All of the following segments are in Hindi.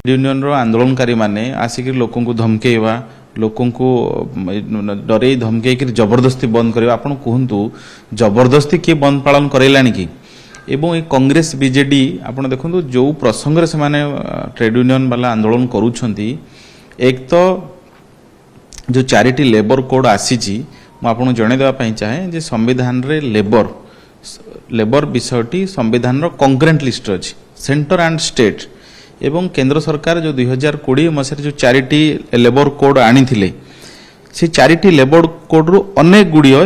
यूनियन रो आंदोलनकारी माने आसिक लोकों को धमकेवा लोकों को डरे धमके जबरदस्ती बंद करवा आपन कहतु जबरदस्ती किए बंद पालन करैलानी कि एवं ये कांग्रेस बीजेडी आपन देखु जो प्रसंग से माने ट्रेड यूनियन वाला आंदोलन करूछंती एक तो जो चारिटी लेबर कोड आसीची मुझे जनईदेवाई चाहे जे संविधान रे लेबर विषयटी संविधान कंकरेंट लिस्ट अच्छी सेंटर एंड स्टेट एवं केंद्र सरकार जो 2020 मसीह जो चारिटी लेबर कोड आनी से चारिटी लेबर कोड रु अनेक गुड़िए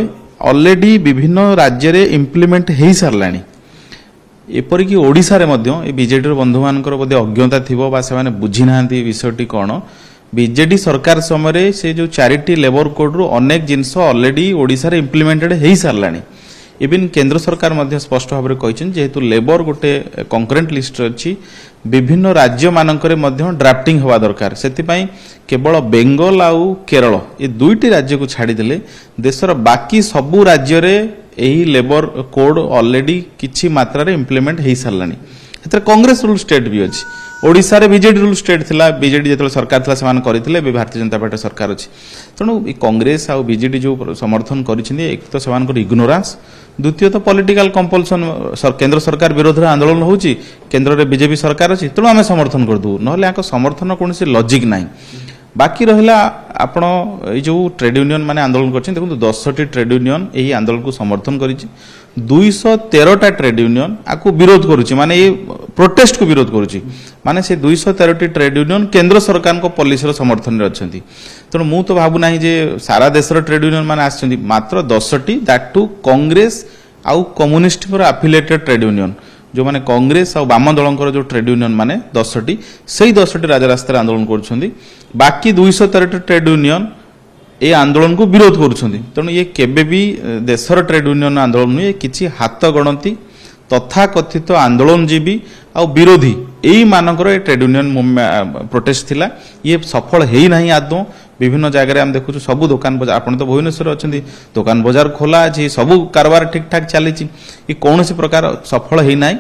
ऑलरेडी विभिन्न राज्य रे इम्प्लीमेंट हो सारा एपरिक ओडिशा रे मध्य बीजेडी बंधु मानकर बोधे अज्ञता थिबो बा से माने बुझी नांती विषयटी कौन बीजेडी सरकार समय से जो चारिटी लेबर कोड रु अनेक जिनस ऑलरेडी ओडिशा रे इम्प्लीमेंटेड हो सारा इवन केंद्र सरकार मध्य स्पष्ट भाव में कहते जेहेतु लेबर गोटे कंकरेंट लिस्ट अच्छी विभिन्न राज्य मानकरे मध्य ड्राफ्टिंग हवा दरकार से केवल बेंगल आउ केरल ये दुईटी राज्य को छाड़ीदेले देशर बाकी सबू राज्य रे यही लेबर कोड ऑलरेडी किछि मात्रा रे इम्प्लीमेंट हो सारा कांग्रेस रूल स्टेट भी अच्छी ओडिशा रे बीजेडी रूल स्टेट थिला बीजेडी जो सरकार थिला से करथिले भारतीय जनता पार्टी सरकार अच्छी तेणु कांग्रेस आउ बीजेडी जो समर्थन करिसेंती एक तो सेमानकर इग्नोरांस द्वितीय तो पॉलिटिकल कंपल्सन केंद्र सरकार विरोध में आंदोलन होची केंद्र रे बीजेपी सरकार अच्छी तेणु आम समर्थन करदू ना समर्थन कौन लॉजिक ना बाकी रहा आपण जो ट्रेड यूनियन माने आंदोलन करछन देखो 10टी ट्रेड यूनियन यही आंदोलन को समर्थन करिछि 213टा ट्रेड यूनियन आकु विरोध करुछि माने ये प्रोटेस्ट को विरोध करुछि माने से 213टी ट्रेड यूनियन केंद्र सरकार को पॉलिसी रो समर्थन रे अछंती तेणु मु तो भाबु नाही जे सारा देशर ट्रेड यूनियन माने आछंती मात्र 10टी दैट टू कांग्रेस आउ कम्युनिस्ट पर एफिलिएटेड ट्रेड यूनियन जो माने कांग्रेस और वाम दलंकर जो ट्रेड यूनियन माने 10टी से 10टी राजरास्ता आंदोलन करुछंती बाकी 213 ट्रेड यूनियन ये आंदोलन को विरोध करुछंती तेणु ये केबे भी देशर ट्रेड यूनियन आंदोलन नुहे किछि हाथ गणती तथा कथित आंदोलनजीवी आ विरोधी यही मानकर ट्रेड यूनियन प्रोटेस्ट थिला ये सफल है ना आदौ विभिन्न जगह आम देखु सबू दुकान बजार आप तो भुवनेश्वर अच्छा दुकान बजार खोला अच्छी सबू कारबार ठीक ठाक चली कौन प्रकार सफल है ना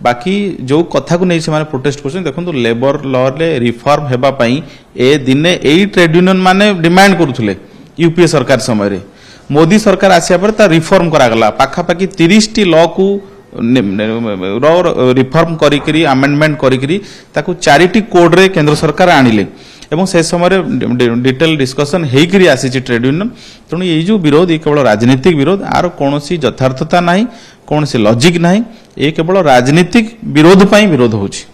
बाकी जो कथा को नहीं से प्रोटेस्ट कर देखो लेबर लॉ रे रिफॉर्म हेबाई ए दिने यही ट्रेड यूनियन माने डिमांड करुले यूपीए सरकार समय मोदी सरकार आसिया पर रिफॉर्म करागला पाखापाखि 30टी लॉ को रिफॉर्म करी आमेंडमेंट करी ताकू चारिटी कोड रे केंद्र सरकार आनिले एवं से समय डिटेल डिस्कशन होकर आसी ट्रेड यूनियन तेणु ये जो विरोध ये केवल राजनीतिक विरोध आर कौन यथार्थता ना कौन लॉजिक ना ये केवल राजनीतिक विरोध विरोध होची।